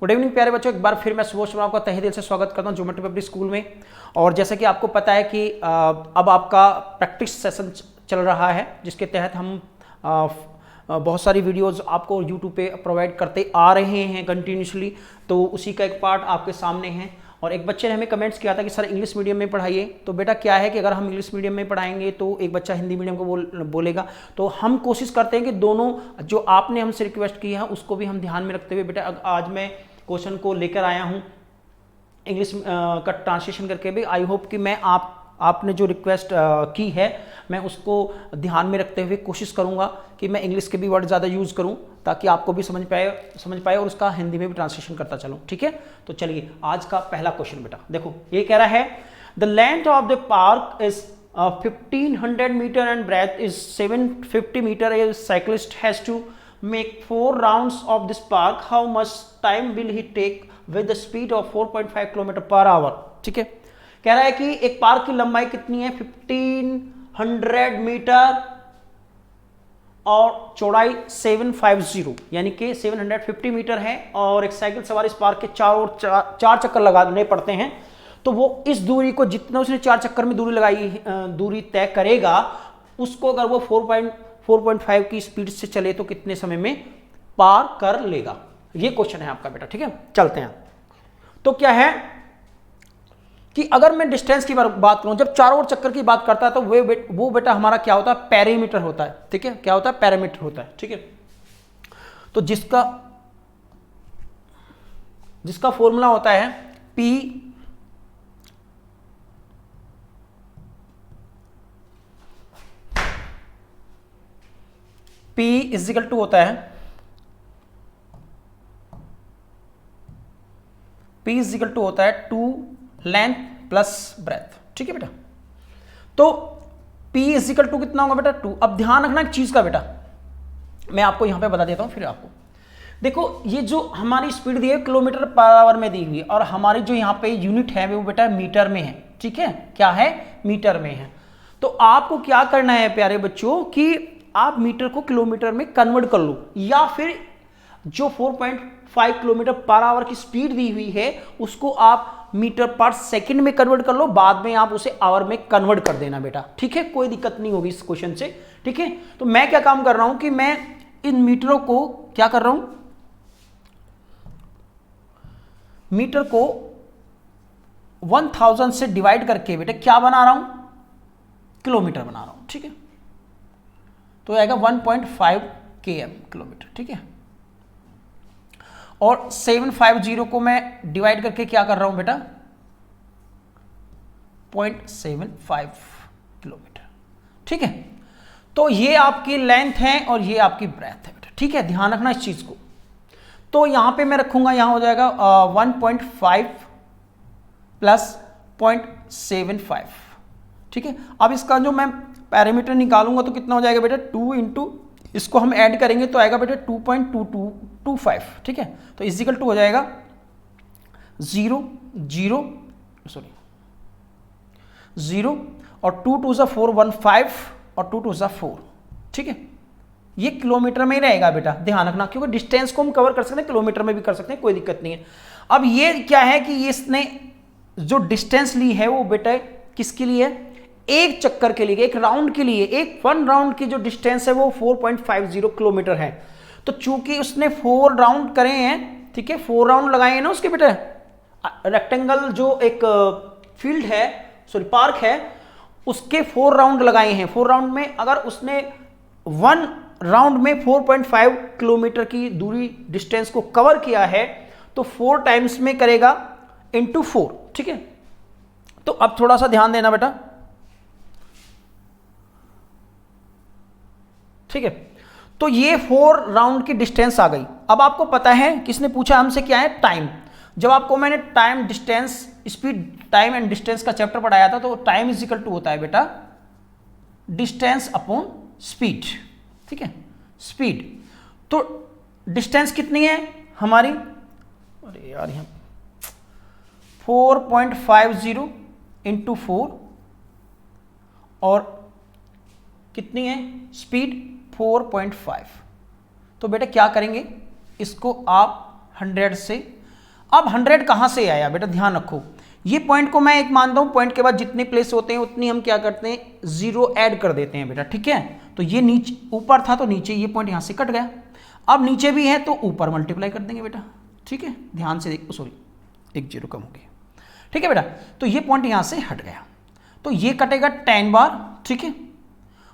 Good evening प्यारे बच्चों, एक बार फिर मैं सुबोध शर्मा आपका तहे दिल से स्वागत करता हूं ज्योमेट्री पब्लिक स्कूल में। और जैसे कि आपको पता है कि अब आपका प्रैक्टिस सेशन चल रहा है, जिसके तहत हम बहुत सारी वीडियोस आपको यूट्यूब पे प्रोवाइड करते आ रहे हैं कंटिन्यूसली। तो उसी का एक पार्ट आपके सामने है। और एक बच्चे ने हमें कमेंट्स किया था कि सर इंग्लिश मीडियम में पढ़ाइए। तो बेटा क्या है कि अगर हम इंग्लिश मीडियम में पढ़ाएंगे तो एक बच्चा हिंदी मीडियम को बोलेगा। तो हम कोशिश करते हैं कि दोनों जो आपने हमसे रिक्वेस्ट की है उसको भी हम ध्यान में रखते हुए बेटा आज मैं क्वेश्चन को लेकर आया हूँ इंग्लिश का ट्रांसलेशन करके भी। आई होप कि मैं आपने जो रिक्वेस्ट की है मैं उसको ध्यान में रखते हुए कोशिश करूंगा कि मैं इंग्लिश के भी वर्ड ज़्यादा यूज़ करूं ताकि आपको भी समझ पाए और उसका हिंदी में भी ट्रांसलेशन करता चलूं। ठीक है, तो चलिए आज का पहला क्वेश्चन बेटा देखो, ये कह रहा है the length of the park is 1500 meter and breadth is 750 meter. A cyclist has to make 4 rounds of this park. How much time will he take with the speed of 4.5 km/h? ठीक है, कह रहा है कि एक park की लंबाई कितनी है 1500 मीटर और चौड़ाई 750 यानी कि 750 मीटर है। और एक साइकिल सवार इस पार्क के चार चक्कर लगाने पड़ते हैं। तो वो इस दूरी को जितना उसने 4 चक्कर में दूरी तय करेगा, उसको अगर वो 4.5 की स्पीड से चले तो कितने समय में पार कर लेगा। ये क्वेश्चन है आपका बेटा। ठीक है, चलते हैं। तो क्या है कि अगर मैं डिस्टेंस की बात करूं, जब चारों ओर चक्कर की बात करता है तो वो बेटा हमारा क्या होता है, पेरीमीटर होता है। ठीक है, क्या होता है, पेरीमीटर होता है। ठीक है, तो जिसका फॉर्मूला होता है P इजिकल टू होता है P इजिकल टू होता है 2 लेंथ प्लस ब्रेथ। ठीक है बेटा, तो P इजिकल टू कितना होगा बेटा 2। अब ध्यान रखना एक चीज का बेटा, मैं आपको यहां पे बता देता हूं। फिर आपको देखो, ये जो हमारी स्पीड दी है किलोमीटर पर आवर में दी हुई है और हमारी जो यहाँ पे यूनिट है वो बेटा मीटर में है। ठीक है, क्या है, मीटर में है। तो आपको क्या करना है प्यारे बच्चों कि आप मीटर को किलोमीटर में कन्वर्ट कर लो, या फिर जो 4.5 किलोमीटर पर आवर की स्पीड दी हुई है उसको आप मीटर पर सेकंड में कन्वर्ट कर लो, बाद में आप उसे आवर में कन्वर्ट कर देना बेटा। ठीक है, कोई दिक्कत नहीं होगी इस क्वेश्चन से। ठीक है, तो मैं क्या काम कर रहा हूं कि मैं इन मीटरों को क्या कर रहा हूं, मीटर को 1000 से डिवाइड करके बेटा क्या बना रहा हूं, किलोमीटर बना रहा हूं। ठीक है, तो आएगा 1.5 km किलोमीटर। ठीक है, और 750 को मैं डिवाइड करके क्या कर रहा हूं बेटा 0.75 किलोमीटर। ठीक है, तो ये आपकी लेंथ है और ये आपकी ब्रेथ है बेटा। ठीक है, ध्यान रखना इस चीज को। तो यहां पे मैं रखूंगा, यहां हो जाएगा 1.5 प्लस 0.75। ठीक है, अब इसका जो मैं पैरामीटर निकालूंगा तो कितना हो जाएगा बेटा 2 इंटू इसको हम ऐड करेंगे तो आएगा बेटा 2.2225। ठीक है, तो इजिकल टू हो जाएगा 0 और 2 2 4 1 5 और 2 2 4। ठीक है, ये किलोमीटर में ही रहेगा बेटा, ध्यान रखना, क्योंकि डिस्टेंस को हम कवर कर सकते हैं किलोमीटर में भी कर सकते हैं, कोई दिक्कत नहीं है। अब ये क्या है कि इसने जो डिस्टेंस ली है वो बेटा किसके लिए, एक चक्कर के लिए, एक राउंड के लिए, एक 1 राउंड की जो डिस्टेंस है वो 4.50 किलोमीटर है। तो चूंकि उसने 4 राउंड करे हैं, ठीक है, 4 राउंड लगाए हैं ना उसके बेटा, रेक्टेंगल जो एक फील्ड है, सॉरी पार्क है, उसके 4 राउंड लगाए हैं। 4 राउंड में अगर उसने 1 राउंड में 4.5 किलोमीटर की दूरी डिस्टेंस को कवर किया है तो 4 टाइम्स में करेगा इंटू 4। ठीक है, तो अब थोड़ा सा ध्यान देना बेटा। ठीक है, तो ये 4 राउंड की डिस्टेंस आ गई। अब आपको पता है किसने पूछा हमसे क्या है, टाइम। जब आपको मैंने time distance speed time and distance का चैप्टर पढ़ाया था तो टाइम इज इक्वल टू होता है बेटा डिस्टेंस अपॉन स्पीड। ठीक है, स्पीड, तो डिस्टेंस कितनी है हमारी, अरे यार यहाँ 4.50 इंटू 4 और कितनी है स्पीड 4.5। तो बेटा क्या करेंगे, इसको आप 100 से अब 100 कहाँ से आया बेटा, ध्यान रखो, ये पॉइंट को मैं एक मानता हूँ, पॉइंट के बाद जितने प्लेस होते हैं उतनी हम क्या करते हैं, जीरो ऐड कर देते हैं बेटा, ठीक है। तो ये नीचे ऊपर था तो नीचे ये पॉइंट यहाँ से कट गया, अब नीचे भी है तो ऊपर मल्टीप्लाई कर देंगे बेटा, ठीक है। ध्यान से देखो, सॉरी एक जीरो कम हो गया, ठीक है बेटा। तो ये पॉइंट यहाँ से हट गया, तो ये कटेगा 10 बार, ठीक है,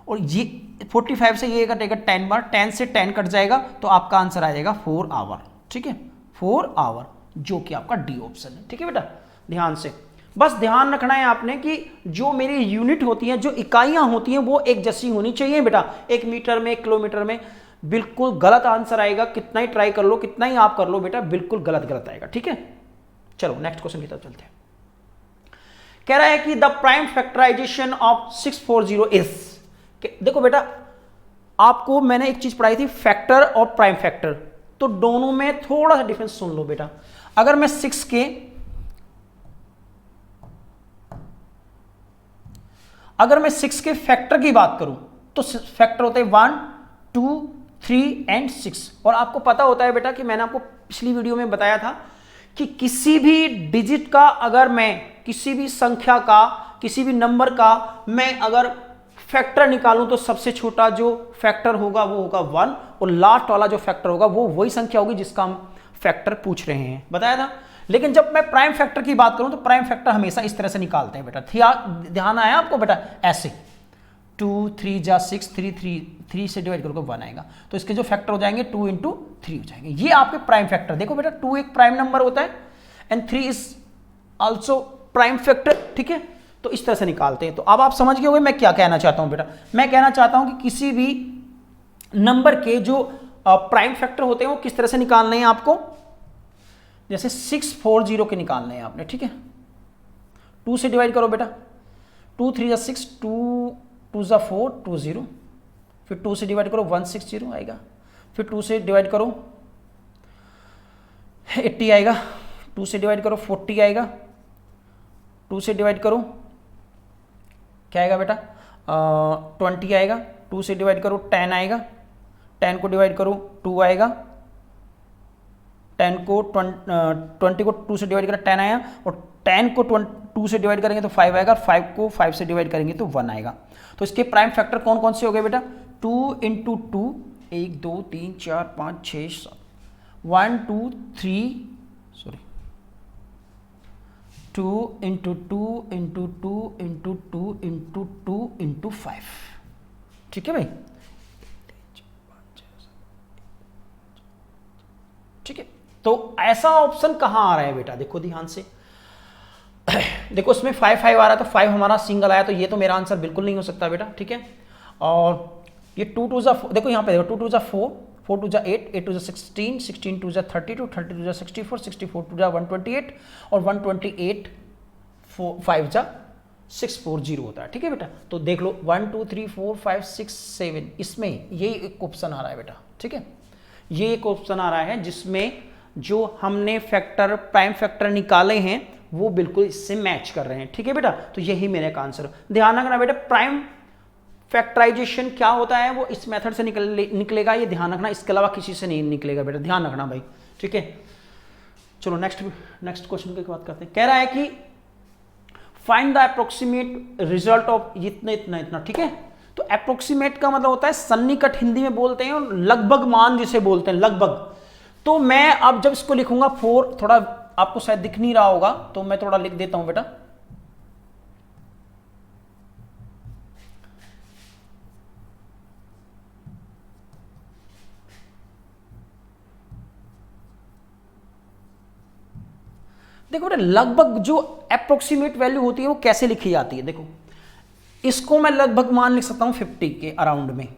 और ये 45 से ये कटेगा 10 बार, 10 से 10 कट जाएगा तो आपका आंसर आ जाएगा 4 आवर, ठीक है, 4 आवर, जो कि आपका डी ऑप्शन है, ठीक है बेटा। ध्यान से बस ध्यान रखना है आपने कि जो मेरी यूनिट होती है, जो इकाइयां होती हैं वो एक जैसी होनी चाहिए बेटा, 1 मीटर में, 1 किलोमीटर में, बिल्कुल गलत आंसर आएगा, कितना ही ट्राई कर लो, कितना ही आप कर लो बेटा, बिल्कुल गलत आएगा, ठीक है। चलो नेक्स्ट क्वेश्चन की तरफ चलते हैं। कह रहा है कि the prime factorization of 640 is, देखो बेटा आपको मैंने एक चीज पढ़ाई थी, फैक्टर और प्राइम फैक्टर, तो दोनों में थोड़ा सा डिफरेंस सुन लो बेटा। अगर मैं 6 के फैक्टर की बात करूं तो फैक्टर होते हैं 1, 2, 3 एंड 6, और आपको पता होता है बेटा कि मैंने आपको पिछली वीडियो में बताया था कि किसी भी डिजिट का, अगर मैं किसी भी संख्या का, किसी भी नंबर का मैं अगर फैक्टर निकालूं तो सबसे छोटा जो फैक्टर होगा वो होगा 1, और लास्ट वाला जो फैक्टर होगा वो वही संख्या होगी जिसका हम फैक्टर पूछ रहे हैं, बताया था। लेकिन जब मैं प्राइम फैक्टर की बात करूं तो प्राइम फैक्टर हमेशा इस तरह से निकालते हैं बेटा, ध्यान आया आपको बेटा, ऐसे 2, 3 जा 6, 3 से डिवाइड करोगे 1 आएगा, तो इसके जो फैक्टर हो जाएंगे 2 × 3 हो जाएंगे, ये आपके प्राइम फैक्टर। देखो बेटा 2 एक प्राइम नंबर होता है and 3 is also prime factor, ठीक है, तो इस तरह से निकालते हैं। तो अब आप समझ गए होंगे मैं क्या कहना चाहता हूं बेटा, मैं कहना चाहता हूं कि किसी भी नंबर के जो प्राइम फैक्टर होते हैं वो किस तरह से निकालने हैं आपको, जैसे 640 के निकालने हैं आपने, ठीक है। 2 से डिवाइड करो बेटा, 2 3 जा 6, 2 2 जा 4, 2 0, फिर 2 से डिवाइड करो 160 आएगा, फिर 2 से डिवाइड करो 80 आएगा, 2 से डिवाइड करो 40 आएगा, 2 से डिवाइड करो क्या आएगा बेटा 20 आएगा, 2 से डिवाइड करो 10 आएगा, 10 को डिवाइड करो 2 आएगा, 10 को 20 को 2 से डिवाइड करें 10 आया, और 10 को 2 से डिवाइड करेंगे तो 5 आएगा, 5 को 5 से डिवाइड करेंगे तो 1 आएगा। तो इसके प्राइम फैक्टर कौन कौन से हो गए बेटा, 2 × 2, 1 2 3 4 5 6 7, 1 2 3 सॉरी 2 × 2 × 2 × 2 × 2 × 5, ठीक है भाई, ठीक है। तो ऐसा ऑप्शन कहां आ रहा है बेटा, देखो ध्यान से, देखो इसमें 5 5 आ रहा है, तो 5 हमारा सिंगल आया, तो ये तो मेरा आंसर बिल्कुल नहीं हो सकता बेटा, ठीक है। और ये 2 2 जा 4, देखो यहाँ पे देखो 2 2 जा 4, 4 2 जा 8, 8 2 जा 16, 16 2 जा 32, 32 जा 64, 64 2 जा 128, और 128 5 जा 640 होता है, ठीक है बेटा। तो देख लो 1 2 3 4 5 6 7, इसमें ये एक ऑप्शन आ रहा है बेटा, ठीक है, ये एक ऑप्शन आ रहा है जिसमें जो हमने फैक्टर प्राइम फैक्टर निकाले हैं वो बिल्कुल इससे मैच कर रहे हैं, ठीक है बेटा। तो यही मेरे का आंसर, ध्यान रखना बेटा, प्राइम फैक्टराइजेशन क्या होता है वो इस मेथड से निकलेगा, ये ध्यान रखना, इसके अलावा किसी से नहीं निकलेगा बेटा, ध्यान रखना भाई, ठीक है। चलो नेक्स्ट क्वेश्चन की बात करते हैं। कह रहा है कि find the approximate result of इतना इतना इतना, ठीक है। तो अप्रोक्सीमेट का मतलब होता है सन्निकट, हिंदी में बोलते हैं, और लगभग मान जिसे बोलते हैं, लगभग। तो मैं अब जब इसको लिखूंगा 4, थोड़ा आपको शायद दिख नहीं रहा होगा तो मैं थोड़ा लिख देता हूं बेटा, देखो बेटा लगभग जो अप्रोक्सीमेट वैल्यू होती है वो कैसे लिखी जाती है, देखो इसको मैं लगभग मान लिख सकता हूं 50 के अराउंड में,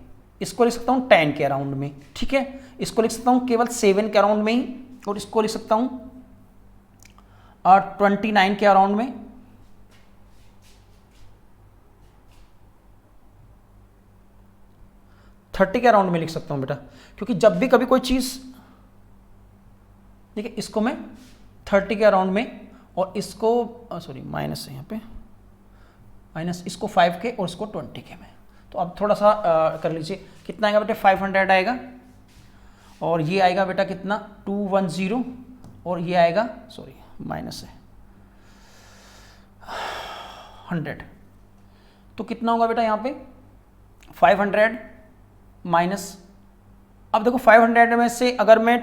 इसको लिख सकता हूं 10 के अराउंड में, ठीक है, इसको लिख सकता हूं केवल 7 के अराउंड में ही, और इसको लिख सकता हूं 29 के अराउंड में, थर्टी के अराउंड में लिख सकता हूं बेटा, क्योंकि जब भी कभी कोई चीज, देखिए इसको मैं 30 के अराउंड में, और इसको सॉरी माइनस है यहाँ पे, माइनस इसको 5 के और इसको 20 के में। तो अब थोड़ा सा कर लीजिए, कितना आएगा बेटा 500 आएगा, और ये आएगा बेटा कितना 210, और ये आएगा, सॉरी माइनस है 100, तो कितना होगा बेटा यहाँ पे 500 माइनस, अब देखो 500 में से अगर मैं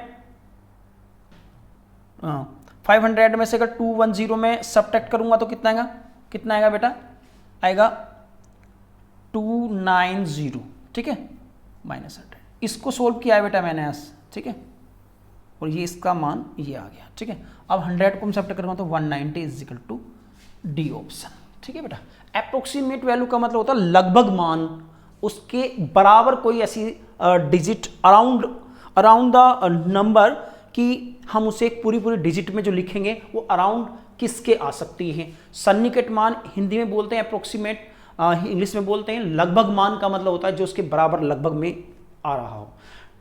500 में से अगर 210 में सब्ट्रैक्ट करूंगा तो कितना आएगा, कितना आएगा बेटा, आएगा 290, ठीक है, माइनस 100। इसको सोल्व किया है बेटा मैंने आज, ठीक है, और ये इसका मान ये आ गया, ठीक है। अब 100 को हम सब्ट्रैक्ट करूंगा तो 190 is equal to D option, ठीक है बेटा। अप्रोक्सीमेट वैल्यू का मतलब होता है लगभग मान, उसके बराबर कोई ऐसी डिजिट अराउंड द नंबर कि हम उसे पूरी डिजिट में जो लिखेंगे वो अराउंड किसके आ सकती है। सन्निकट मान हिंदी में बोलते हैं अप्रोक्सीमेट, इंग्लिश में बोलते हैं लगभग मान, का मतलब होता है जो उसके बराबर लगभग में आ रहा हो।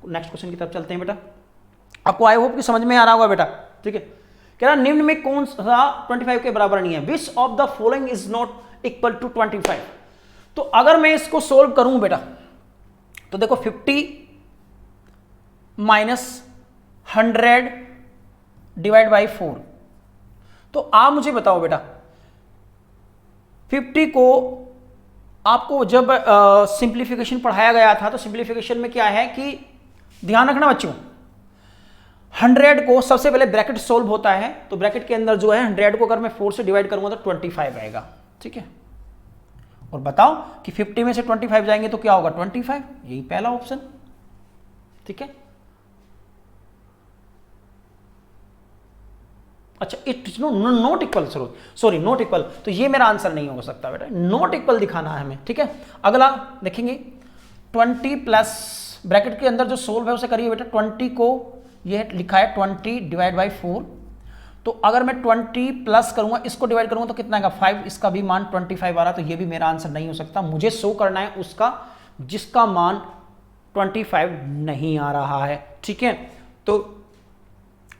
नेक्स्ट क्वेश्चन की तरफ चलते हैं बेटा। आपको आई होप कि समझ में आ रहा होगा बेटा, ठीक है। कह रहा निम्न में कौन सा 25 के बराबर नहीं है, which of the following is not equal to 25। तो अगर मैं इसको सोल्व करूं बेटा तो देखो 50 माइनस 100 डिवाइड बाई 4, तो आप मुझे बताओ बेटा 50 को आपको जब सिंप्लीफिकेशन पढ़ाया गया था तो सिंप्लीफिकेशन में क्या है कि ध्यान रखना बच्चों, 100 को सबसे पहले ब्रैकेट सोल्व होता है, तो ब्रैकेट के अंदर जो है 100 को अगर मैं 4 से डिवाइड करूंगा तो 25 आएगा, ठीक है। और बताओ कि 50 में से 25 जाएंगे तो क्या होगा 25, यही पहला ऑप्शन, ठीक है। अच्छा it is not equal, sorry not equal, तो ये मेरा आंसर नहीं हो सकता बेटा, नॉट इक्वल दिखाना है हमें, ठीक है। अगला देखेंगे 20 प्लस ब्रैकेट के अंदर जो सोल्व है उसे करिए बेटा। 20 को ये लिखा है 20 डिवाइड बाई 4, तो अगर मैं 20 प्लस करूंगा इसको डिवाइड करूंगा तो कितना आएगा 5, इसका भी मान 25 आ रहा, तो ये भी मेरा आंसर नहीं हो सकता। मुझे शो करना है उसका जिसका मान 25 नहीं आ रहा है, ठीक है। तो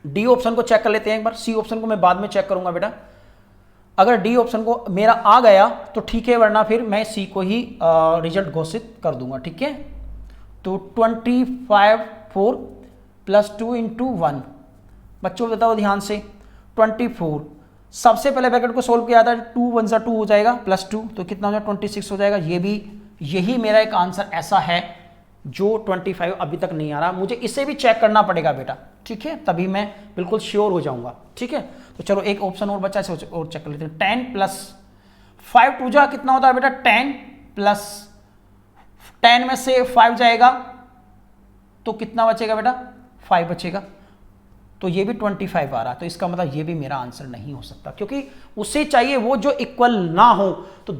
डी ऑप्शन को चेक कर लेते हैं एक बार, सी ऑप्शन को मैं बाद में चेक करूंगा बेटा। अगर डी ऑप्शन को मेरा आ गया तो ठीक है, वरना फिर मैं सी को ही रिजल्ट घोषित कर दूंगा, ठीक है। तो 25 4 प्लस 2 इंटू 1, बच्चों बताओ ध्यान से 24, सबसे पहले ब्रैकेट को सोल्व किया था 2 1 जा 2 हो जाएगा प्लस 2, तो कितना हो जाएगा 26 हो जाएगा। ये भी यही मेरा एक आंसर ऐसा है जो 25 अभी तक नहीं आ रहा, मुझे इसे भी चेक करना पड़ेगा बेटा, ठीक है, तभी मैं बिल्कुल श्योर हो जाऊंगा, ठीक है। तो चलो एक ऑप्शन और बचा है और चेक कर लेते हैं। 10 प्लस 5 2 जा कितना होता है बेटा 10 प्लस 10 में से 5 जाएगा तो कितना बचेगा बेटा 5 बचेगा, तो ये भी 25 आ रहा, तो इसका मतलब ये भी मेरा आंसर नहीं हो सकता, क्योंकि उसे चाहिए वो जो इक्वल ना हो। तो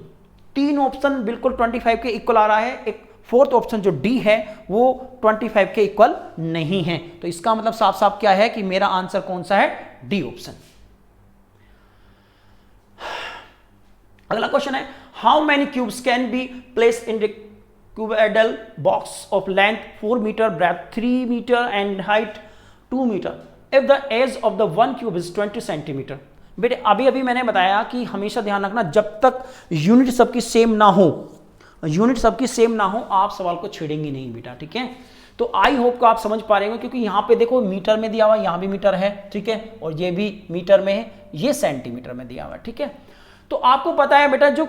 3 ऑप्शन बिल्कुल 25 के इक्वल आ रहा है, एक फोर्थ ऑप्शन जो डी है वो 25 के इक्वल नहीं है, तो इसका मतलब साफ साफ क्या है कि मेरा आंसर कौन सा है, डी ऑप्शन। अगला क्वेश्चन है how many cubes can be placed in the cuboidal box of length 4 meter, breadth 3 meter and height 2 meter if the edge of the one cube is 20 centimeter. बेटे अभी अभी मैंने बताया कि हमेशा ध्यान रखना जब तक यूनिट सबकी सेम ना हो, यूनिट सबकी सेम ना हो आप सवाल को छेड़ेंगे नहीं बेटा, ठीक है। तो आई होप को आप समझ पा रहे हो, क्योंकि यहां पे देखो मीटर में दिया हुआ, यहां भी मीटर है, ठीक है, और ये भी मीटर में है, ये सेंटीमीटर में दिया हुआ, ठीक है। तो आपको पता है बेटा जो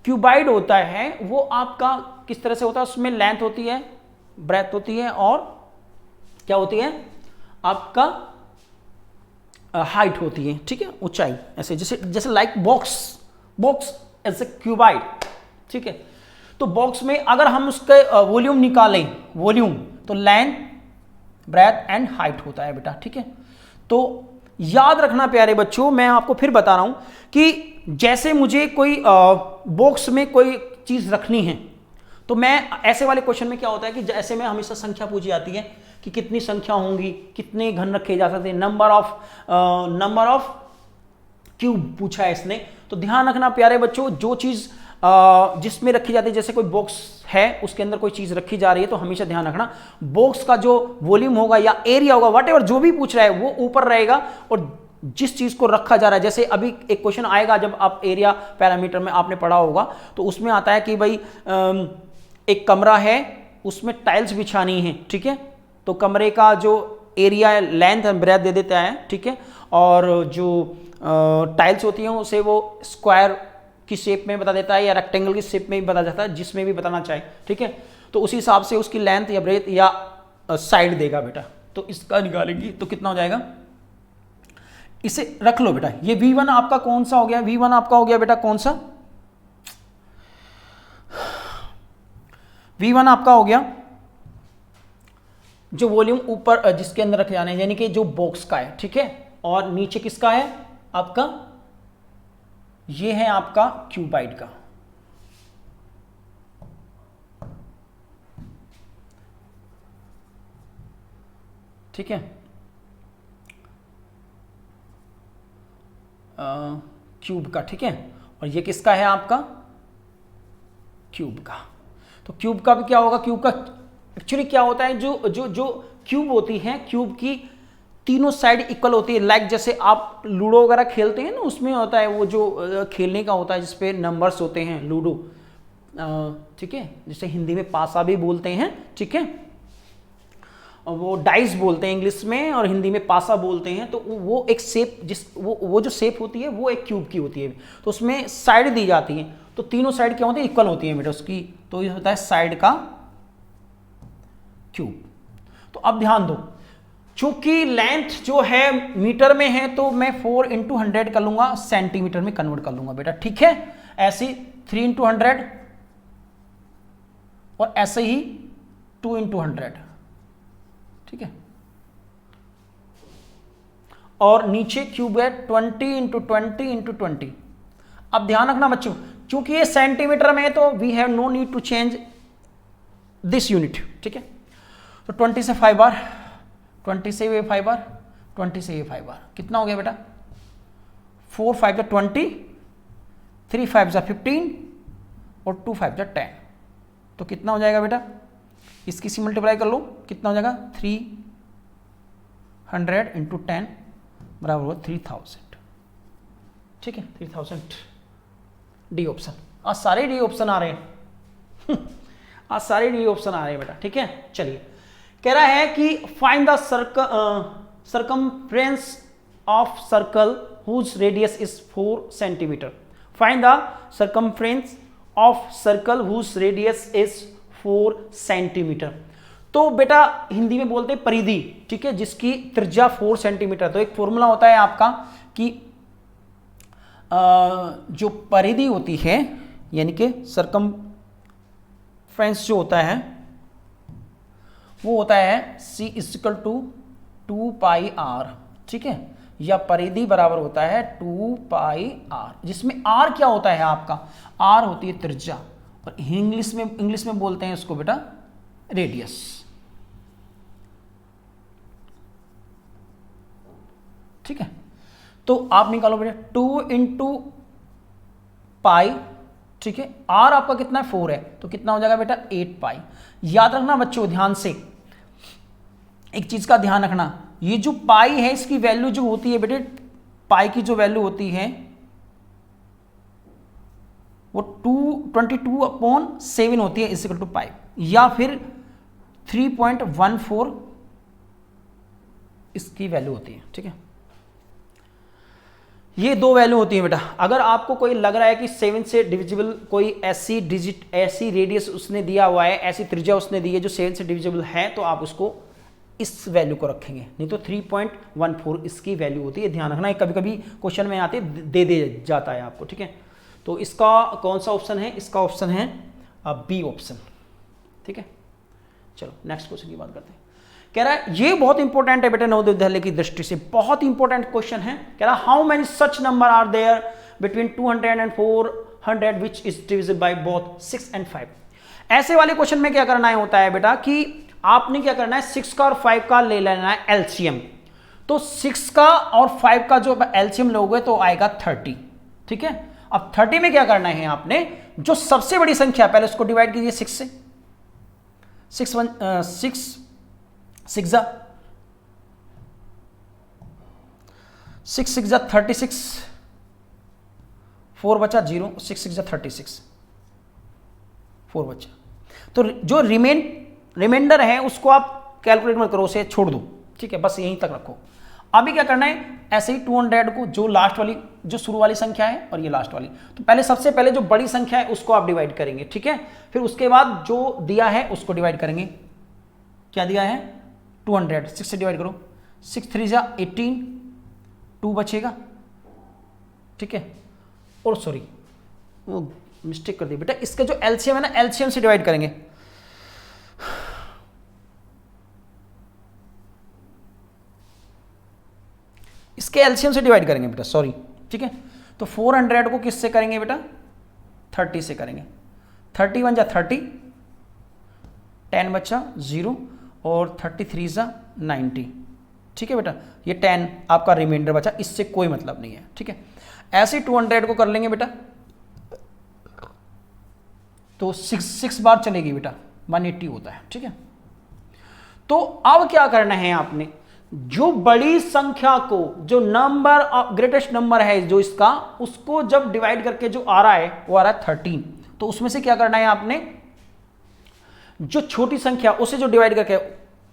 क्यूबाइड होता है वो आपका किस तरह से होता है, उसमें लेंथ होती है, ब्रेथ होती है और क्या होती है आपका हाइट होती है, ठीक है, ऊंचाई, ऐसे जैसे जैसे like box as a cuboid, ठीक है। तो बॉक्स में अगर हम उसके वॉल्यूम निकालें, वॉल्यूम तो लेंथ ब्रेथ एंड हाइट होता है बेटा, ठीक है। तो याद रखना प्यारे बच्चों, मैं आपको फिर बता रहा हूं कि जैसे मुझे कोई बॉक्स में कोई चीज रखनी है, तो मैं ऐसे वाले क्वेश्चन में क्या होता है कि जैसे में हमेशा संख्या पूछी जाती है कि कितनी संख्या होंगी, कितने घन रखे जा सकते हैं, नंबर ऑफ क्यूब पूछा है इसने। तो ध्यान रखना प्यारे बच्चों, जो चीज जिसमें रखी जाती है, जैसे कोई बॉक्स है उसके अंदर कोई चीज रखी जा रही है, तो हमेशा ध्यान रखना बॉक्स का जो वॉल्यूम होगा या एरिया होगा, व्हाटएवर जो भी पूछ रहा है वो ऊपर रहेगा, और जिस चीज को रखा जा रहा है, जैसे अभी एक क्वेश्चन आएगा जब आप एरिया पैरामीटर में आपने पढ़ा होगा, तो उसमें आता है कि भाई एक कमरा है उसमें टाइल्स बिछानी है, ठीक है, तो कमरे का जो एरिया लेंथ ब्रेथ दे देता है, ठीक है, और जो टाइल्स होती हैं उसे वो स्क्वायर की शेप में बता देता है या रेक्टेंगल की शेप में भी बता देता है, जिसमें भी बताना चाहे, ठीक है। तो उसी हिसाब से उसकी लेंथ या ब्रेथ या साइड देगा बेटा। तो इसका निकालेंगे तो कितना हो जाएगा, इसे रख लो बेटा। ये V1 आपका कौन सा हो गया, V1 आपका हो गया बेटा कौन सा, V1 आपका हो गया जो वॉल्यूम ऊपर जिसके अंदर रखे जाने, यानी कि जो बॉक्स का है, ठीक है, और नीचे किसका है आपका, ये है आपका क्यूबाइड का, ठीक है, क्यूब का, ठीक है, और ये किसका है आपका क्यूब का। तो क्यूब का भी क्या होगा, क्यूब का एक्चुअली क्या होता है, जो जो जो क्यूब होती है, क्यूब की तीनों साइड इक्वल होती है। लाइक जैसे आप लूडो वगैरह खेलते हैं ना, उसमें होता है वो जो खेलने का होता है जिसपे नंबर्स होते हैं, लूडो, ठीक है, जिसे हिंदी में पासा भी बोलते हैं, ठीक है, और वो डाइस बोलते हैं इंग्लिश में और हिंदी में पासा बोलते हैं। तो वो एक शेप, जिस वो जो शेप होती है वो एक क्यूब की होती है, तो उसमें साइड दी जाती हैं, तो तीनों साइड क्या होती है, इक्वल होती है बेटा उसकी, तो ये होता है साइड का क्यूब। तो अब ध्यान दो, चूंकि लेंथ जो है मीटर में है तो मैं 4 × 100 कर लूंगा, सेंटीमीटर में कन्वर्ट कर लूंगा बेटा, ठीक है। ऐसे 3 × 100 और ऐसे ही 2 × 100, ठीक है, और नीचे क्यूब है 20 × 20 × 20। अब ध्यान रखना बच्चों, क्योंकि ये सेंटीमीटर में है तो we have no need to change this unit, ठीक है। तो 20 से 5 बार, 20 से ये 5 बार, 20 से ये 5 बार, कितना हो गया बेटा, 4 × 5 = 20, 3 × 5 = 15 और 2 × 5 = 10। तो कितना हो जाएगा बेटा, इसकी सी मल्टीप्लाई कर लो, कितना हो जाएगा 300 × 10 बराबर होगा 3000, ठीक है, 3000 डी ऑप्शन। आज सारे डी ऑप्शन आ रहे हैं आज सारे डी ऑप्शन आ रहे हैं बेटा, ठीक है। चलिए, कह रहा है कि find the circumference of circle whose radius is 4 centimeter. Find the circumference of circle whose radius is 4 centimeter. तो बेटा हिंदी में बोलते हैं परिधि, ठीक है, जिसकी त्रिज्या 4 सेंटीमीटर। तो एक फॉर्मूला होता है आपका कि जो परिधि होती है, यानी कि सर्कमफ्रेंस जो होता है वो होता है C = 2πr, ठीक है, या परिधि बराबर होता है 2πr, जिसमें r क्या होता है आपका, r होती है त्रिज्या, और इंग्लिश में बोलते हैं उसको बेटा रेडियस, ठीक है। तो आप निकालो बेटा 2 × पाई, ठीक है, r आपका कितना है 4 है, तो कितना हो जाएगा बेटा 8π। याद रखना बच्चों, ध्यान से एक चीज का ध्यान रखना, ये जो पाई है इसकी वैल्यू जो होती है बेटे, पाई की जो वैल्यू होती है वो 22/7 होती है, इज इक्वल टू पाई, या फिर 3.14 इसकी वैल्यू होती है, ठीक है। ये दो वैल्यू होती है बेटा। अगर आपको कोई लग रहा है कि 7 से डिविजिबल कोई ऐसी डिजिट, ऐसी रेडियस उसने दिया हुआ है, ऐसी त्रिज्या उसने दी है जो 7 से डिविजिबल है, तो आप उसको इस वैल्यू को रखेंगे, नहीं तो 3.14 इसकी वैल्यू होती है। ध्यान रखना, कभी कभी क्वेश्चन में आते दे जाता है आपको, ठीक है। तो इसका कौन सा ऑप्शन है, इसका ऑप्शन है बी ऑप्शन, ठीक है। चलो नेक्स्ट क्वेश्चन की बात करते हैं। कह रहा है ये बहुत इंपॉर्टेंट है बेटा, नवोदय विद्यालय की दृष्टि से बहुत इंपॉर्टेंट क्वेश्चन है। कह रहा how many such number are there between 200 and 400 which is divisible by both 6 and 5। ऐसे वाले क्वेश्चन में क्या करना है होता है बेटा कि आपने क्या करना है, 6 का और 5 का ले लेना है एलसीएम। तो 6 का और 5 का जो एलसीएम लोगे तो आएगा 30, ठीक है। अब 30 में क्या करना है आपने, जो सबसे बड़ी संख्या पहले उसको डिवाइड कीजिए 6 से, 6 6 6 36, 4 बचा 0, 6 6 36, 4 बचा। तो जो रिमाइंडर है उसको आप कैलकुलेट मत करो, उसे छोड़ दो, ठीक है, बस यहीं तक रखो। अभी क्या करना है, ऐसे ही 200 को जो लास्ट वाली, जो शुरू वाली संख्या है और ये लास्ट वाली, तो पहले सबसे पहले जो बड़ी संख्या है उसको आप डिवाइड करेंगे, ठीक है। फिर उसके बाद जो दिया है उसको डिवाइड करेंगे। क्या दिया है, 200, 6 से डिवाइड करो, 6 3 जा 18, 2 बचेगा, ठीक है। और सॉरी वो मिस्टेक कर दी बेटा, इसका जो एलसीएम है ना, एलसीएम से डिवाइड करेंगे। इसके एलसीएम से डिवाइड करेंगे बेटा, सॉरी, ठीक है। तो 400 को किससे करेंगे बेटा, 30 से करेंगे। 30 1 जा 30, 10 बचा 0 और 33 जा 90, ठीक है बेटा। ये 10 आपका रिमाइंडर बचा, इससे कोई मतलब नहीं है, ठीक है। ऐसे 200 को कर लेंगे बेटा, तो 6 बार चलेगी बेटा, 180 होता है, ठीक है। तो अब क्या करना है आपने, जो बड़ी संख्या को, जो नंबर ग्रेटेस्ट नंबर है जो इसका, उसको जब डिवाइड करके जो आ रहा है वो आ रहा है 13, तो उसमें से क्या करना है आपने, जो छोटी संख्या उसे जो डिवाइड करके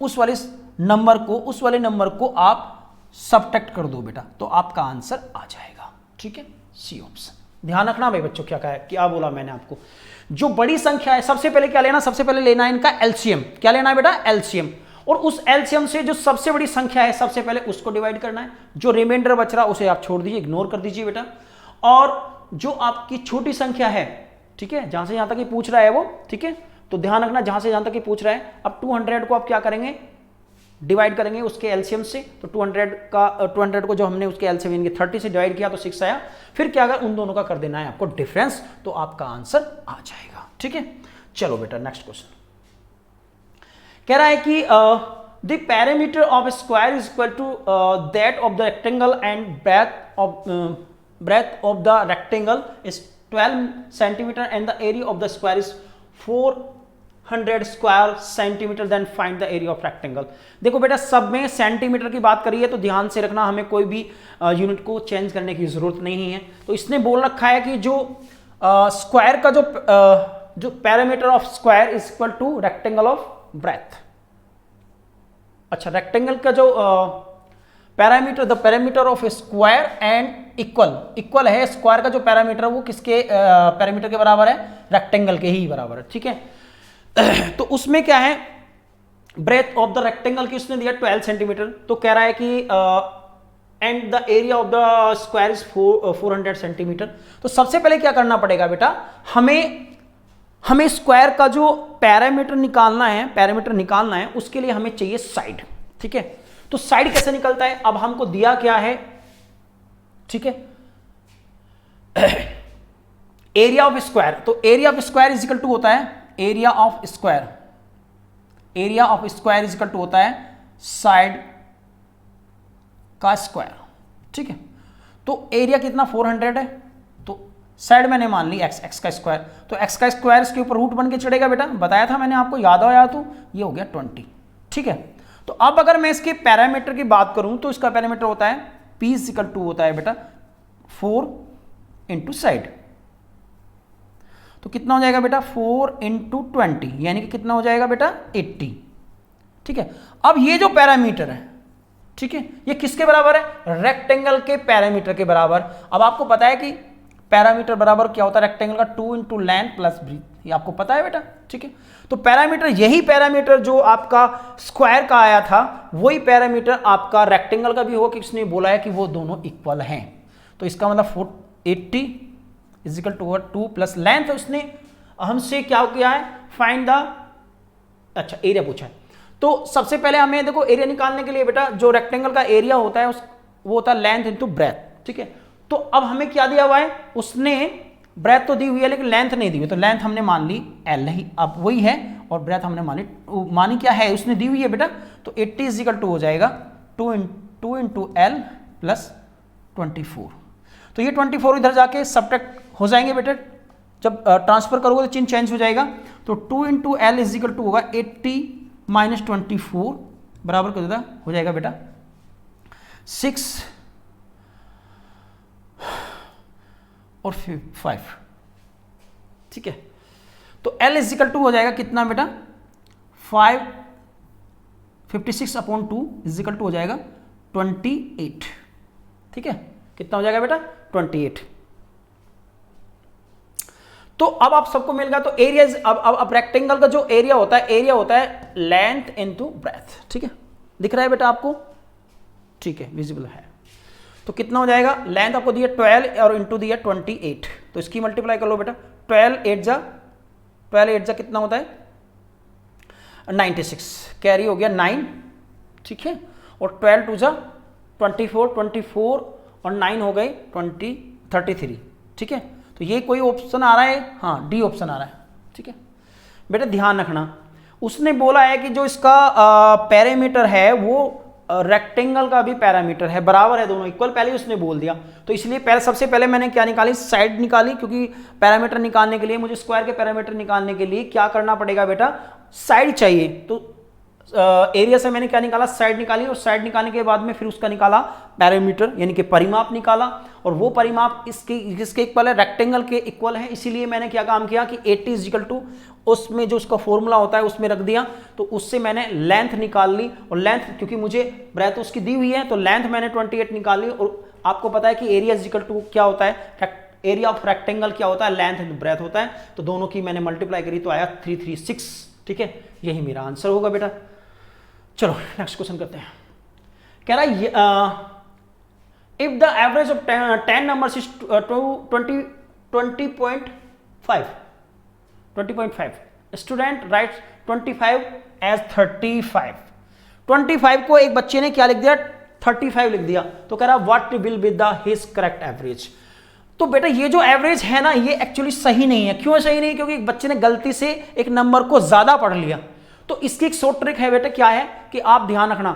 उस वाले नंबर को आप सबट्रैक्ट कर दो बेटा, तो आपका आंसर आ जाएगा, ठीक है। C option. ध्यान रखना भाई बच्चों, क्या बोला मैंने आपको, जो बड़ी संख्या है सबसे पहले क्या लेना, सबसे पहले लेना है इनका एलसीएम। क्या लेना है बेटा, एलसीएम। और उस एलसीएम से जो सबसे बड़ी संख्या है सबसे पहले उसको डिवाइड करना है, जो रिमाइंडर बच रहा उसे आप छोड़ दीजिए, इग्नोर कर दीजिए बेटा। और जो आपकी छोटी संख्या है, ठीक है, जहां से जहां तक ये पूछ रहा है वो, ठीक है, तो ध्यान रखना जहां से जहां तक ये पूछ रहा है। अब 200 को आप क्या करेंगे, डिवाइड करेंगे उसके एलसीएम से, तो 200 को जो हमने उसके एलसीएम यानी 30 से डिवाइड किया तो 6 आया। फिर क्या अगर उन दोनों का कर देना है आपको डिफरेंस, तो आपका आंसर आ जाएगा, ठीक है। चलो बेटा नेक्स्ट क्वेश्चन कह रहा है कि the perimeter of square is equal to that of the rectangle and breadth of the rectangle is 12 centimeter and the area of the square is 400 square centimeter, then find the area of rectangle। देखो बेटा सब में centimetre की बात करी है तो ध्यान से रखना, हमें कोई भी यूनिट को चेंज करने की जरूरत नहीं है। तो इसने बोल रखा है कि जो स्क्वायर का जो perimeter of square is equal to rectangle of breadth. अच्छा, रेक्टेंगल का जो perimeter, the perimeter of square and equal है, स्क्वायर का जो पैरामीटर वो किसके पैरामीटर के बराबर है, रेक्टेंगल के ही बराबर है, ठीक है। तो उसमें क्या है, ब्रेथ ऑफ द रेक्टेंगल की उसने दिया 12 सेंटीमीटर, तो कह रहा है कि and the area of the square is 400 centimetre. तो सबसे पहले क्या करना पड़ेगा बेटा, हमें स्क्वायर का जो पैरामीटर निकालना है, उसके लिए हमें चाहिए साइड, ठीक है। तो साइड कैसे निकलता है, अब हमको दिया क्या है, ठीक है, एरिया ऑफ स्क्वायर। तो area of square is equal to होता है, area of square is equal to होता है साइड का स्क्वायर, ठीक है। तो एरिया कितना 400 है, तो साइड मैंने मान ली x का स्क्वायर, तो x का स्क्वायर इसके ऊपर रूट बन के चढ़ेगा बेटा, बताया था मैंने आपको, याद आया, तो ये हो गया 20, ठीक है। तो अब अगर मैं इसके पैरामीटर की बात करूं तो इसका पैरामीटर होता है p इज इक्वल टू होता है बेटा 4 इंटू साइड, तो कितना हो जाएगा बेटा 4 इंटू 20, यानी कि कितना हो जाएगा बेटा 80, ठीक है। अब ये जो पैरामीटर है, ठीक है, ये किसके बराबर है, रेक्टेंगल के पैरामीटर के बराबर। अब आपको पता है कि पैरामीटर बराबर क्या होता है रेक्टेंगल का, 2 इंटू लेंथ प्लस ब्रीथ, ये आपको पता है बेटा, ठीक है। तो पैरामीटर, यही पैरामीटर जो आपका स्क्वायर का आया था वही पैरामीटर आपका रेक्टेंगल का भी होगा, कि उसने बोला है कि वो दोनों इक्वल हैं। तो इसका मतलब 480 is equal to 2 plus length, उसने हमसे क्या किया है, फाइंड द, अच्छा एरिया पूछा है। तो सबसे पहले हमें देखो एरिया निकालने के लिए बेटा जो रेक्टेंगल का एरिया होता है वो होता है लेंथ इंटू ब्रेथ, ठीक है। तो अब हमें क्या दिया हुआ है, उसने ब्रेथ तो दी हुई है लेकिन लेंथ नहीं दी हुई, तो लेंथ हमने मान ली L ही, अब वही है, और ब्रेथ हमने मानी क्या है, उसने दी हुई है बेटा, तो 80 इज इक्वल टू हो जाएगा 2 इंटू L प्लस 24। तो ये 24 इधर जाके सब्ट्रैक्ट हो जाएंगे बेटा, जब ट्रांसफर करोगे तो चिन्ह चेंज हो जाएगा। तो 2 into L is equal to होगा 80 माइनस 24 बराबर कर देता हो जाएगा बेटा 6 और 5, ठीक है। तो L इज इक्वल टू हो जाएगा कितना बेटा 5 56/2 इजिकल टू हो जाएगा 28। ठीक है, कितना हो जाएगा बेटा 28। तो अब आप सबको मिल गया। तो एरिया, अब रेक्टेंगल का जो एरिया होता है लेंथ इनटू ब्रेथ। ठीक है, दिख रहा है बेटा आपको? ठीक है, विजिबल है। तो कितना हो जाएगा, लेंथ आपको दिया 12 और इंटू दिया 28, तो इसकी मल्टीप्लाई कर लो बेटा। 12 8 जा कितना होता है 96, कैरी हो गया 9। ठीक है, और 12 2 जा 24 और 9 हो गए 33। ठीक है, तो ये कोई ऑप्शन आ रहा है? हाँ, डी ऑप्शन आ रहा है। ठीक है बेटा, ध्यान रखना, उसने बोला है कि जो इसका पैरामीटर है वो रेक्टेंगल का भी पैरामीटर है, बराबर है, दोनों इक्वल, पहले उसने बोल दिया। तो इसलिए सबसे पहले मैंने क्या निकाली, साइड निकाली, क्योंकि पैरामीटर निकालने के लिए मुझे स्क्वायर के पैरामीटर निकालने के लिए क्या करना पड़ेगा बेटा, साइड चाहिए। तो एरिया से मैंने क्या निकाला, साइड निकाली, और साइड निकालने के बाद में फिर उसका निकाला पैरामीटर, यानी कि परिमाप निकाला, और वो परिमाप इसके इक्वल है, रेक्टेंगल के इक्वल है। इसीलिए मैंने क्या काम किया कि 80 इक्वल टू उसमें जो उसका फॉर्मूला होता है उसमें रख दिया, तो उससे मैंने लेंथ निकाल ली, और लेंथ क्योंकि मुझे ब्रेथ उसकी दी हुई है तो लेंथ मैंने 28 निकाल ली। और आपको पता है कि एरिया इक्वल टू क्या होता है, एरिया ऑफ रेक्टेंगल क्या होता है, लेंथ एंड ब्रेथ होता है। तो दोनों की मैंने मल्टीप्लाई करी तो आया 336। ठीक है, यही मेरा आंसर होगा बेटा। चलो नेक्स्ट क्वेश्चन करते हैं। कह रहा है if the average of 10 numbers is 20.5 student writes 25 as 35। 25 को एक बच्चे ने क्या लिख दिया, 35 लिख दिया। तो कह रहा what will be the his correct average. तो बेटा ये जो एवरेज है ना, ये एक्चुअली सही नहीं है। क्यों सही नहीं? क्योंकि एक बच्चे ने गलती से एक नंबर को ज्यादा पढ़ लिया। तो इसकी एक शॉर्ट ट्रिक है बेटा, क्या है कि आप ध्यान रखना,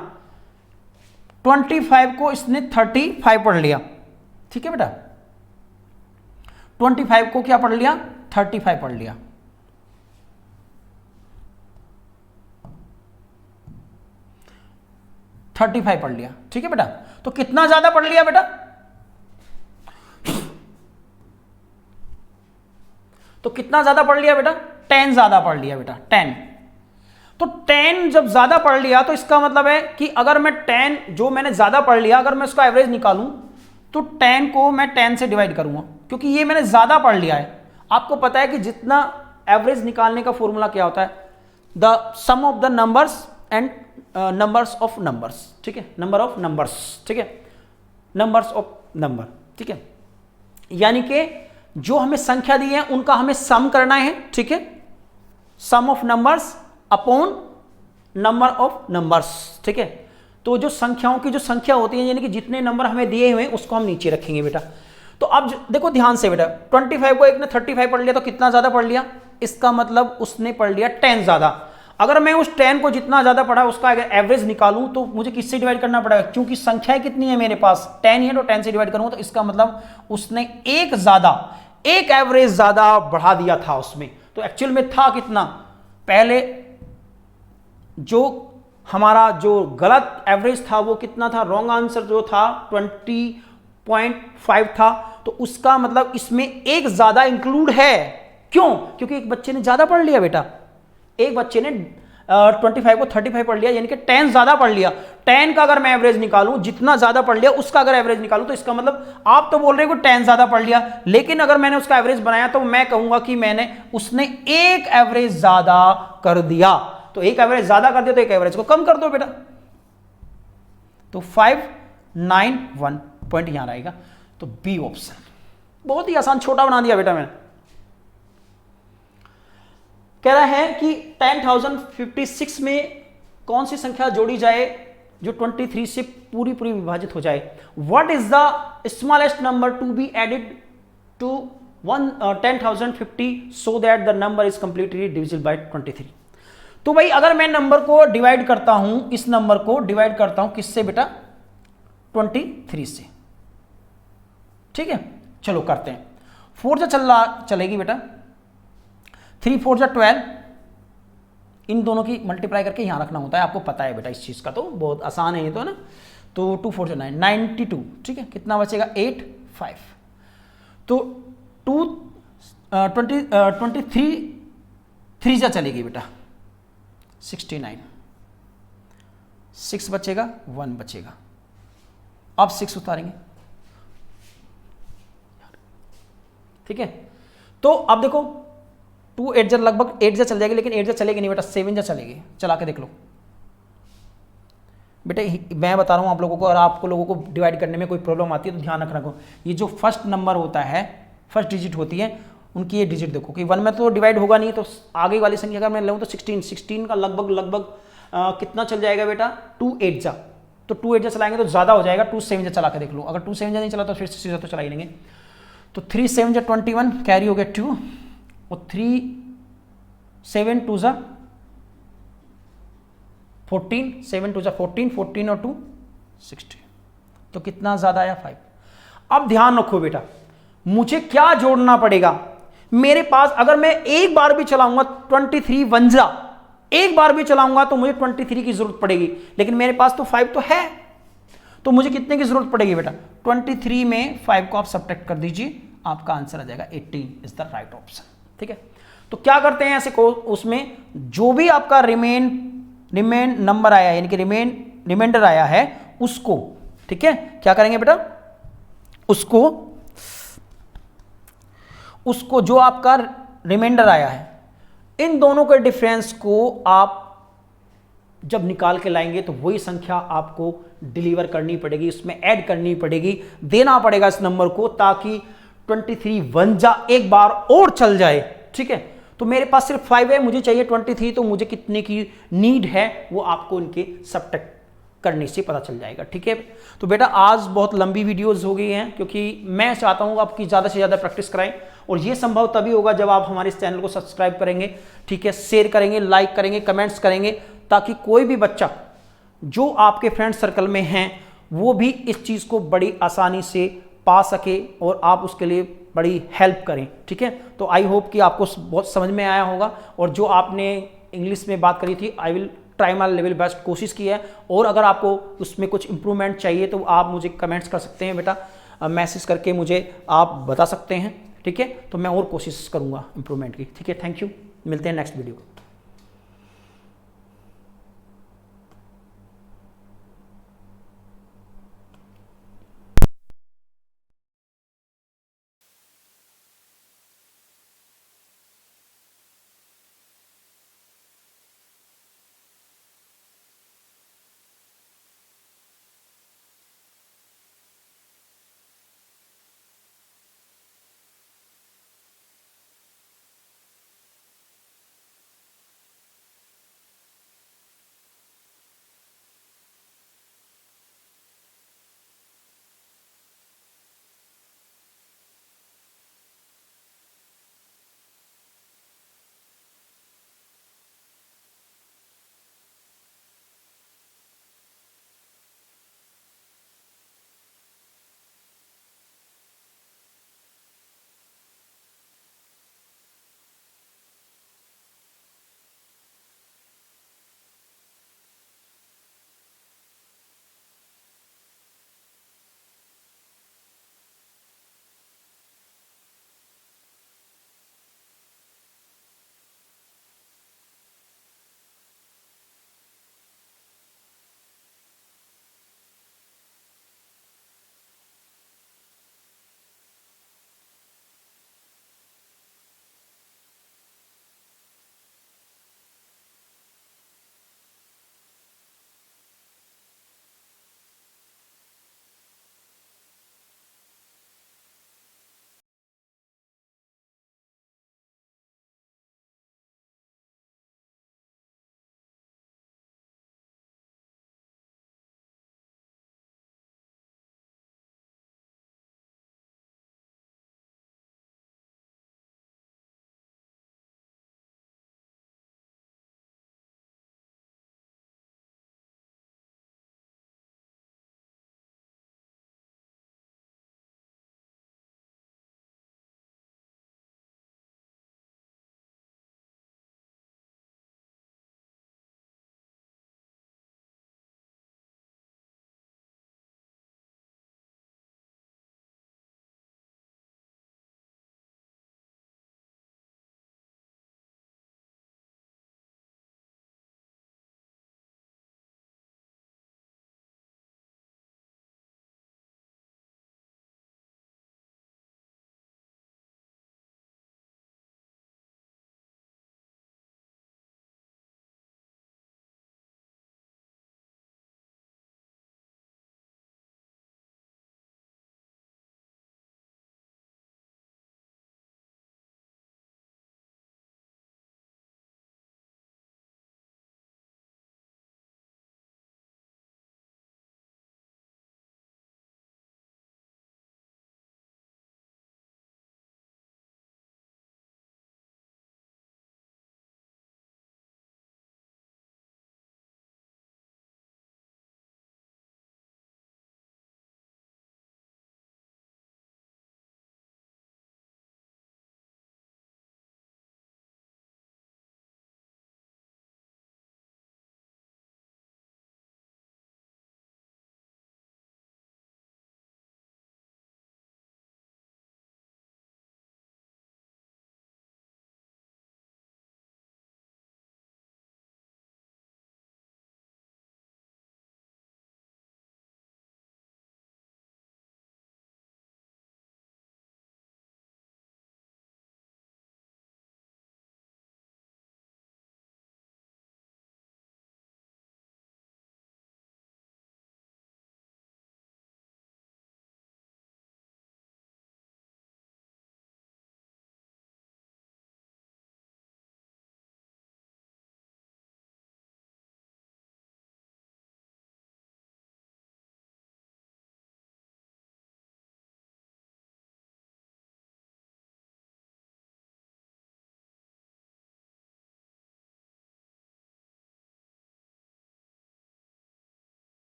25 को इसने 35 पढ़ लिया। ठीक है बेटा, 25 को क्या पढ़ लिया, 35 पढ़ लिया। पढ़ लिया। ठीक है बेटा, तो कितना ज्यादा पढ़ लिया बेटा, तो कितना ज्यादा पढ़ लिया बेटा, 10 ज्यादा पढ़ लिया बेटा, 10। तो 10 जब ज्यादा पढ़ लिया तो इसका मतलब है कि अगर मैं 10 जो मैंने ज्यादा पढ़ लिया, अगर मैं उसका एवरेज निकालूं तो 10 को मैं 10 से डिवाइड करूंगा, क्योंकि ये मैंने ज्यादा पढ़ लिया है। आपको पता है कि जितना एवरेज निकालने का फॉर्मूला क्या होता है, the sum of the numbers and numbers of numbers. ठीक है, नंबर ऑफ नंबर्स। ठीक है, नंबर्स ऑफ नंबर। ठीक है, यानी कि जो हमें संख्या दी है उनका हमें सम करना है। ठीक है, sum of numbers upon number of numbers. ठीक है, तो जो संख्याओं की जो संख्या होती है, यानी कि जितने नंबर हमें दिए हुए हैं उसको हम नीचे रखेंगे बेटा। तो अब देखो ध्यान से बेटा, 25 को एक ने 35 पढ़ लिया तो कितना ज्यादा पढ़ लिया, इसका मतलब उसने पढ़ लिया 10 ज्यादा। अगर मैं उस 10 को जितना ज्यादा पढ़ा उसका अगर एवरेज निकालूं तो मुझे किससे डिवाइड करना पड़ेगा, क्योंकि संख्याएं कितनी है मेरे पास, 10 है, तो 10 से डिवाइड करूंगा। तो इसका मतलब उसने एक एवरेज ज्यादा बढ़ा दिया था उसमें। तो एक्चुअल में था कितना, पहले जो हमारा जो गलत एवरेज था वो कितना था, रॉन्ग आंसर जो था 20.5 था। तो उसका मतलब इसमें एक ज्यादा इंक्लूड है। क्यों? क्योंकि एक बच्चे ने ज्यादा पढ़ लिया बेटा, एक बच्चे ने 25 को 35 पढ़ लिया, यानी कि 10 ज्यादा पढ़ लिया। 10 का अगर मैं एवरेज निकालूं, जितना ज्यादा पढ़ लिया उसका अगर एवरेज निकालूं, तो इसका मतलब आप तो बोल रहे हो कि 10 ज्यादा पढ़ लिया, लेकिन अगर मैंने उसका एवरेज बनाया तो मैं कहूंगा कि उसने एक एवरेज ज्यादा कर दिया। तो एक एवरेज ज्यादा कर दिया तो एक एवरेज को कम कर दो बेटा। तो 591 पॉइंट यहां रहेगा। तो बी ऑप्शन, बहुत ही आसान, छोटा बना दिया बेटा मैंने। कह रहा है कि 10,056 में कौन सी संख्या जोड़ी जाए जो 23 से पूरी विभाजित हो जाए। What is the smallest number to be added to 10,050 so that the number is completely divisible by 23। तो भाई अगर मैं नंबर को डिवाइड करता हूं, इस नंबर को डिवाइड करता हूं किससे बेटा, 23 से। ठीक है, चलो करते हैं। 4 से चलेगी बेटा, 3 4 जा 12, इन दोनों की मल्टीप्लाई करके यहां रखना होता है, आपको पता है बेटा इस चीज का, तो बहुत आसान है ये तो, है ना। तो 2 4 जा 9, 92। ठीक है, कितना बचेगा 8 5। तो 23 3 जा चलेगी बेटा 69, 6 बचेगा, 1 बचेगा। अब 6 उतारेंगे, ठीक है। तो अब देखो 2 8 जा लगभग 8 जा चल जाएगी, लेकिन 8 जा चलेगी नहीं बेटा, 7 जा चलेगी। चला के देख लो बेटा, मैं बता रहा हूँ आप लोगों को, और आपको लोगों को डिवाइड करने में कोई प्रॉब्लम आती है तो ध्यान रखना। ये जो फर्स्ट नंबर होता है, फर्स्ट डिजिट होती है, उनकी ये डिजिट देखो कि 1 में तो डिवाइड होगा नहीं, तो आगे वाली संख्या अगर मैं लूँ तो 16 का लगभग कितना चल जाएगा बेटा, 2 8 जा। तो 2 8 जा चलाएंगे तो ज़्यादा हो जाएगा, 2 7 जा चला के देख लो। अगर 2 7 जा नहीं चला तो फिर 6 जा तो चला ही लेंगे। तो 3 7 जा 21, कैरी हो गया 2, और 3 7 2 जा 14, 7 2 जा 14, 14 और 2 60, तो कितना ज़्यादा आया 5। अब ध्यान रखो बेटा, मुझे क्या जोड़ना पड़ेगा, मेरे पास अगर मैं एक बार भी चलाऊंगा 23 1 जा, एक बार भी चलाऊंगा तो मुझे 23 की जरूरत पड़ेगी, लेकिन मेरे पास तो 5 तो है, तो मुझे कितने की जरूरत पड़ेगी बेटा, 23 में 5 को आप सब्ट्रैक्ट कर दीजिए, आपका आंसर आ जाएगा 18 इज द राइट ऑप्शन, ठीक है। तो क्या करते हैं ऐसे को, उसमें जो भी आपका रिमेन नंबर आया, यानी कि रिमाइंडर आया है उसको, ठीक है, क्या करेंगे बेटा, उसको जो आपका रिमाइंडर आया है, इन दोनों के डिफरेंस को आप जब निकाल के लाएंगे तो वही संख्या आपको डिलीवर करनी पड़ेगी, उसमें ऐड करनी पड़ेगी, देना पड़ेगा इस नंबर को, ताकि 23 1 जा एक बार और चल जाए, ठीक है। तो मेरे पास सिर्फ 5 है, मुझे चाहिए 23, तो मुझे कितने की नीड है वो आपको इनके सब्ट्रैक्ट करने से पता चल जाएगा, ठीक है। तो बेटा आज बहुत लंबी वीडियोस हो गई हैं, क्योंकि मैं चाहता हूँ आपकी ज़्यादा से ज़्यादा प्रैक्टिस कराएं, और ये संभव तभी होगा जब आप हमारे इस चैनल को सब्सक्राइब करेंगे, ठीक है, शेयर करेंगे, लाइक करेंगे, कमेंट्स करेंगे, ताकि कोई भी बच्चा जो आपके फ्रेंड सर्कल में हैं वो भी इस चीज़ को बड़ी आसानी से पा सके और आप उसके लिए बड़ी हेल्प करें, ठीक है। तो आई होप कि आपको बहुत समझ में आया होगा, और जो आपने इंग्लिश में बात करी थी, I will try my level best, कोशिश की है, और अगर आपको उसमें कुछ इंप्रूवमेंट चाहिए तो आप मुझे कमेंट्स कर सकते हैं बेटा, मैसेज करके मुझे आप बता सकते हैं, ठीक है। तो मैं और कोशिश करूँगा इंप्रूवमेंट की, ठीक है। थैंक यू, मिलते हैं नेक्स्ट वीडियो।